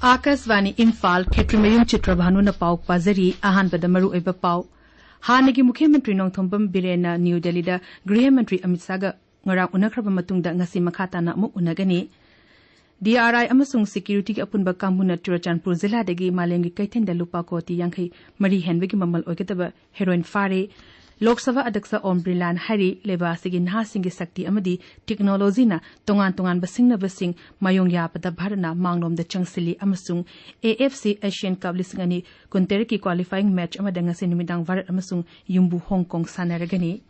Akashvani Imphal Kshetrimayum Chitrabhanu na pau pazari ahanbada maru oiba pau hanagi मुख्यमंत्री नोंथोंबम बिरेना new Delhi दा गृह मंत्री अमित शाह गा ngara unakraba matungda ngasi makhata na mu unagani DRI amasung security ki apunba kambuna Churachandpur jila dagi malengi kaithen da lupa koti yankhai mari henbegi mamal oigataba heroin fare Lok Sabha Adaksa Om Brilan Hari leba sigi nha singi sakti amadi technology na tongan basing na basing mayong yapada bharana mangnom da changsili amasung AFC Asian Cup lisingani kuntere ki qualifying match amada ngasi numidang Bharat amasung Yumbu Hong Kong sanaragani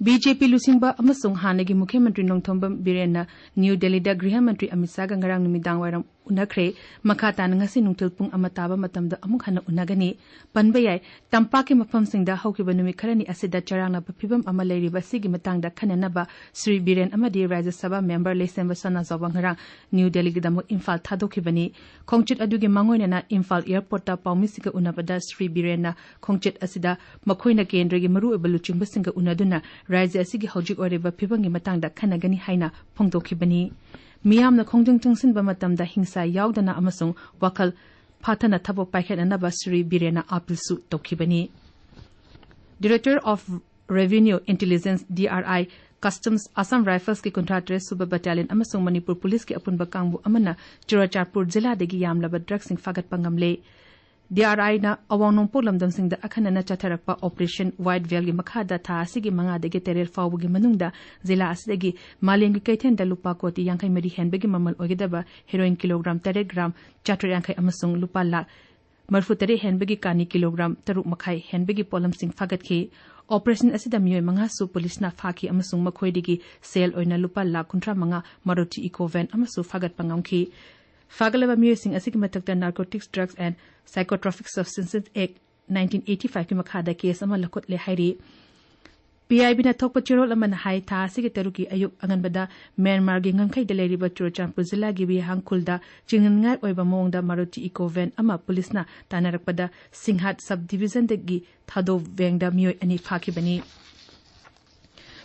BJP Lusingba amasung hanagi मुख्यमंत्री नोंथोंबम बिरेना new Delhi दा गृह मंत्री अमित शाह गंगरांग नुमिदांग वायरम उनखरे मखाता नंगसी नुंगथुल पुंग अमताबा मतमदा अमुक हना उनगनी पनबयाय Tampa के मफम सिंगदा हौकिबा नुमि खरनी असिदा चरांगना फिबम अमा लेरिबा सिगी मतंगदा खननबा Shri villain अमदी राज्य सभा मेंबर लेसेंबा सना जबंगरा न्यू दिल्ली गिदमु इम्फाल थादोखिबनी खोंचित अदुगे मंगोयना इम्फाल एयरपोर्ट ता पाउमिसिगा उनबदा श्री बिरेना खोंचित असिदा मखोइना केंद्रगी मरु एबलुचिंग बसिंगा उनदुना राज्य असिगी हौजिक ओरेबा फिबंगी मतंगदा खनगनी हाइना फोंदोखिबनी मियामना खोंजंग चंगसिनबा मतमदा हिंसा यावदना अमसुंग वखल फाथना थबो पाइखेननबा श्री बिरेना अपीलसु तोखिबनी director of revenue intelligence DRI customs Assam Rifles की कुंट्राट्रे सुबह बटालियन अमसुंग मणिपुर पुलिस की अपुनबा कांगबु अमना चुराचारपुर जिला देगी यामलबा ड्रग्सिंग फागत पंगमले DRI na awangnompo lamdamsingda akhanana chatharakpa operation wide veil gi makhada tha asigi manga dege terel fawbugi manungda zila asidagi malengi kaithen da lupa koti yankai mari henbegi mamal ogedaba heroin kilogram 3 gram chatra yankai amasung lupa la marfu tare henbegi kani kilogram 3 makhai henbegi polamsing fagatki operation asida miyoi manga su police na phaki amasung makhoidigi sel oina lupa la kuntra manga maruti eco van amasu fagat pangamki Fagalaba Musing Asiki Matakta Narcotics, Drugs and Psychotropic Substances Act 1985 ki makhada case ama lakot le hairi PIB na thokpa chirol aman hai tha asiki taruki ayuk anganbada Myanmar gi ngangkhai de leriba Churachandpur jila gi bi hangkhulda chingngai oiba mongda Maruti eco van ama police na tanarakpada Singhat subdivision de gi thado wengda miyoi ani phaki bani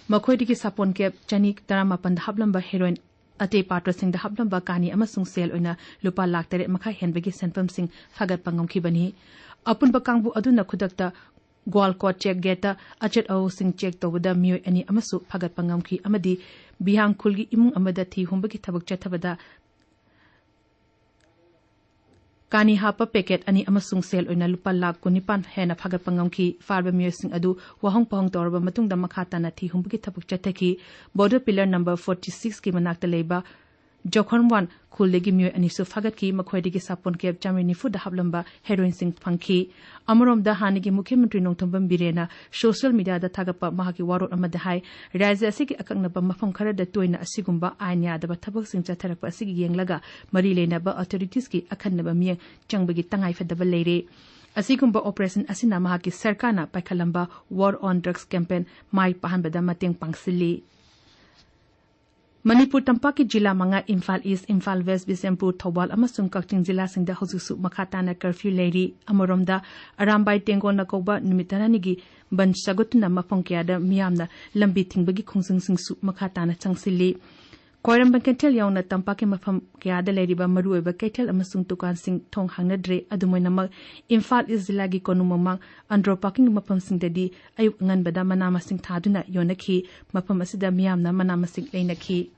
makhoi digi sapon ke chani tarama pand hablamba heroin ate patra sing da hablamba kani amasung sel oina lupa lakh tere makha henbegi senpam sing fagat pangamki bani apun bakangbu aduna khudakta gwal ko check geta achet au sing check tobada miyoi ani amasu fagat pangamki amadi bihang khulgi imung amada thi humbagi thabak chathabada kani hapa packet ani amasung sel oina lupa lakh kunipan hena fagat pangamki farba miyoi sing adu wahong pahong torba matungda makhata na thi humbagi thabak chathaki border pillar number 46 ki manakta leiba Jokhonwan khulegi miyoi ani su fagat ki makhoidigi sapon kep chamini fu da hablamba heroin sing phangki amarom da hanigi mukhyamatri nongthombam birena social media da thagapa mahaki warot amada hai rajya asigi akaknaba mafam khara da toina asigumba ainya da thabak sing chatharakpa asigi yenglaga mari leinaba authorities ki akhanaba miyang changbagi tangai fadaba leire asigumba operation asina mahaki sarkana paikhalamba war on drugs campaign mai pahanbada mateng pangsili Manipur Tampaki Jila Manga Imphal East, Imphal West, Bisempur, Thobal, Amasung Kakting Jila Singda Hosusu Makatana Curfew Lady, Amoromda, Arambai Tengo Nakoba, Numitananigi, Ban Sagutuna Mafonkiada, Miamna, Lambi Tingbagi Kungsung Sing Sup Makatana Changsili. Koiram Bankatel Yauna Tampaki Mafam Kiada Lady Bamaru, Bakatel Amasung Tukan Sing Tong Hangadre, Adumoinama, Imphal is Zilagi Konumamang, Andro Parking Mapam Sing Dedi, Ayuk Ngan Bada Manama Sing Taduna, Yonaki, Mapam Asida Miamna, Manama Sing Ainaki.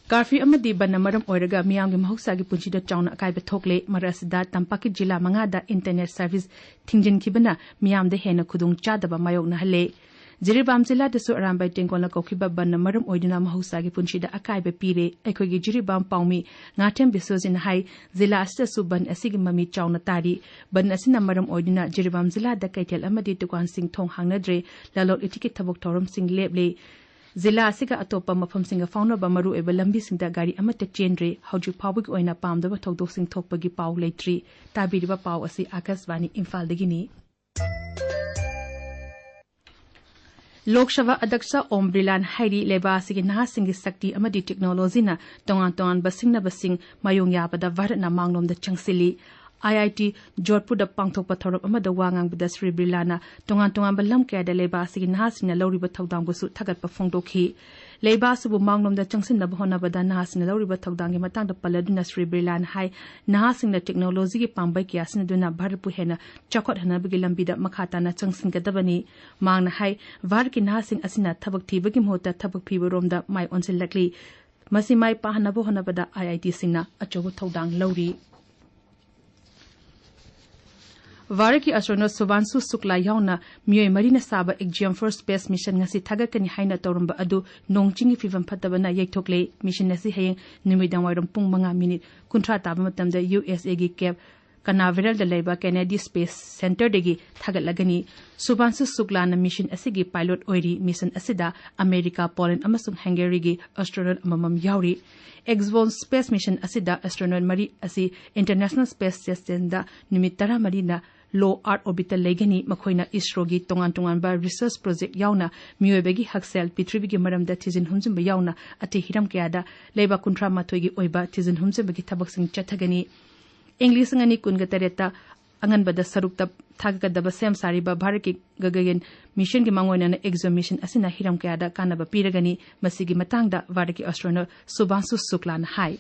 Curfew amadi banamaram oiraga miyamgi mahusagi punchida chawna akaiba thokle marasida Tampaki Jila Mangada internet service thingjin kibana miyamda hena khudung chadaba mayokna hale Jiribam Jila desu arambai tengkona kokiba banamaram oidina mahusagi punchida akaiba pire ekhogi Jiribam paumi ngatem bisojin hai Jila asta suban asigi mami chawna tari ban asina maram oidina Jiribam Jila da kaitel amadi tukan sing thong hangnadre lalot itiki thabok thorom sing leble Zila asiga atopa mafam singa fauna ba maru eba lambi singda gari amata chenre hauju pawig oina pamdaba thokdok sing thokpagi paw leitri tabiriba paw asi Akashvani Imphal dagini Lok Sabha Adaksa Om Brilan Hairi leba asigi naha singi sakti amadi technology na tongan basing na basing mayong yabada varna mangnom da changsili IIT Jodhpurda pangthokpa thorop amada wa ngangbada Sri Brilana tongan balam kaya da leba sigi nahasina lawriba thawdangbusu thagatpa phongdokhi leba subu mangnomda changsinna bahona bada nahasina lawriba thawdangi matangda paladuna Sri Brilana hai nahasina technology gi pambai kya sinaduna bharpu hena chakot hanabigi lambida makhata na changsingadabani mangna hai varki nahasing asina thabak thibagi mhota thabak phiboromda mai onsilakli masi mai pahanabo hanabada IIT singna achobo thawdang lawri Varaki astronaut Subhanshu Sukla yauna miyoi marina saba Axiom First Space Mission ngasi thagakani haina torumba adu nongchingi fivam phatabana yaithokle mission asi hayeng numidang wairam pung 5 minute kunthra taba matamda USA gi Cape Canaveral da leba Kennedy Space Center degi thagatlagani Subhanshu Sukla na mission asigi pilot oiri mission asida America Poland amasung Hungary gi astronaut amamam yauri Axiom Space Mission asida astronaut mari asi International Space Station da numit 10 na low Earth orbital legani makhoina ISRO gi tongan ba research project yauna miyobegi haksel Prithvi gi maramda thizin humjum yauna ati hiram kayada leba kunthra mathoi gi oiba thizin humjum gi thabak sing chathagani English ngani kunga tareta angan bada sarukta thagakadaba sem sariba bharaki gagagen mission gi mangoina na Axiom mission asina hiram kayada kanaba piragani masigi matangda varaki astronaut Subhanshu Sukla na hai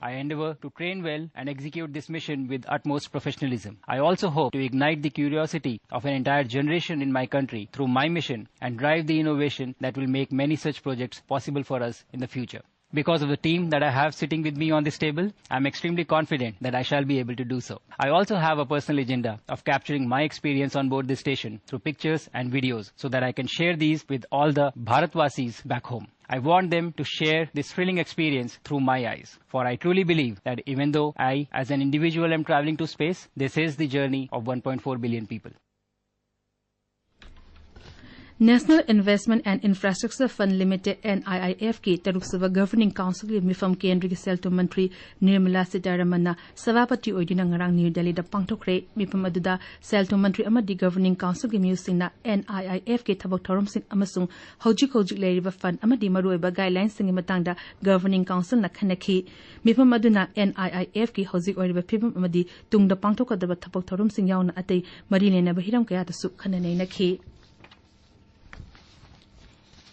I endeavour to train well and execute this mission with utmost professionalism. I also hope to ignite the curiosity of an entire generation in my country through my mission and drive the innovation that will make many such projects possible for us in the future. Because of the team that I have sitting with me on this table, I am extremely confident that I shall be able to do so. I also have a personal agenda of capturing my experience on board this station through pictures and videos so that I can share these with all the Bharatwasis back home. I want them to share this thrilling experience through my eyes. For I truly believe that even though I, as an individual, am traveling to space, this is the journey of 1.4 billion people. National Investment and Infrastructure Fund Limited NIIF की तरुकसभा governing council की मिफम केंद्र की सेल्टो मंत्री निर्मला सीतारमण सभापति ओइदिना ngarang new Delhi दा पांगथोखरे मिफम अदुदा सेल्टो मंत्री अमदी governing council की म्यूसिंगना NIIF की थबक थौरमसिंग अमसुंग हौजिक लेरिबा फंड अमदी मरुइबा गाइडलाइंस सिंग मतंगदा गवर्निंग काउंसिल न खनखी मिफम अदुना NIIF की हौजिक ओइरिबा फिबम अमदी तुंगदा पांगथोकदबा थबक थौरमसिंग याउना अतै मरिनेना बहिरम कया तसु खननैनखी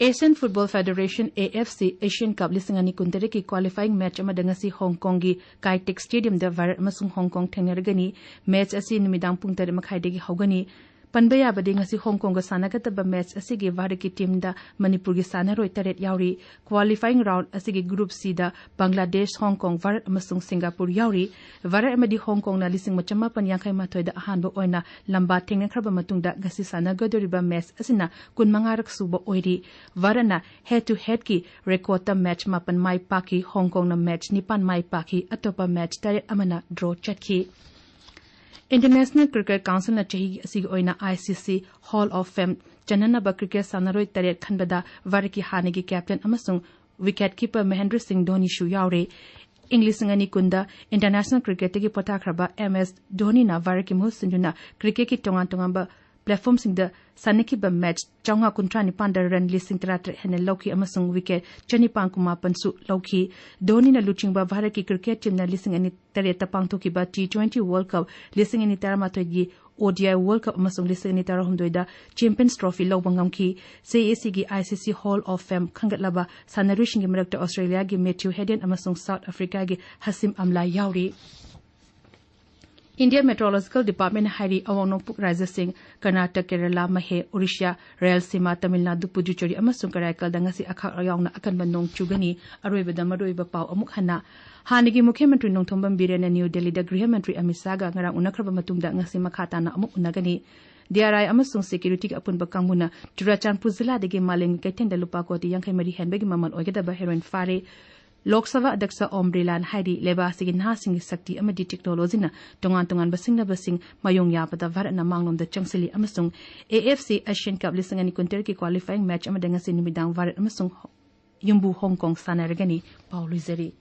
Asian Football Federation AFC Asian Cup lisingani kuntere ki qualifying match amada ngasi Hong Kong gi Kai-Tak Stadium da Bharat amasung Hong Kong thengnaragani match asi numidang pung 3 makhai degi haugani panbaya badi ngasi Hong Kong ga sanagataba match asi gi Bharat ki team da Manipur gi sanaroi 3 yauri qualifying round asi gi group C da Bangladesh Hong Kong Bharat amasung Singapore yauri Bharat amadi Hong Kong na lising machama pan yankai mathoi da ahanba oina lamba thengnakraba matungda gasi sanagadoriba match asina kunmangarak suba oiri Varana head to head ki record ta match mapan mai paki Hong Kong na match nipan mai paki atopa match tare amana draw chatki International Cricket Council na chahi asig oina ICC Hall of Fame chanana ba cricket sanaroi tare khanbada varaki hanegi captain amasung wicket keeper Mahendra Singh Dhoni shu yaure English ngani kunda international cricket ki potakraba MS Dhoni na varaki musinjuna cricket ki tongan ba platform sing the saniki ba match changa kuntra ni pandar run listing tratre hene loki amasung wicket chani pangkuma pansu loki Dhoni na luching ba Bharat ki cricket team na listing ani tare tapang to ki ba T20 World Cup listing ani tarma to gi ODI World Cup amasung listing ani tarahum doida Champions Trophy lobangam ki CAC gi ICC Hall of Fame khangatlaba sanarishin gi marakta Australia gi Matthew Hayden amasung South Africa gi Hasim Amla yauri Indian Meteorological Department hari awangnompuk Raja Singh Karnataka Kerala Mahe Orissa Rayalaseema Tamil Nadu Puducherry amasung Karaikal da ngasi akhak yawna akanba nong chugani aroibada maroiba pau amuk hana hanigi Mukhyamantri Nongthombam Birena New Delhi da Griha Mantri Amit Shah ga ngarang unakraba matungda ngasi makhata na amuk unagani DRI amasung security ka apunba kangmuna Churachandpur Zilla dagi Maleng Kaithen da lupa koti yankai mari henbegi mamal oigada heroin fare Lok Sabha Adyaksha Om Brilan Hairi Leba Sigin Hasing Sakti Amadi Technology na tongan basing na basing mayong yapada Bharat na mangnom da changsili amasung AFC Asian Cup lisangani kunter ki qualifying match amadanga sinimidang Bharat amasung Yumbu Hong Kong sanaragani Paul Luzeri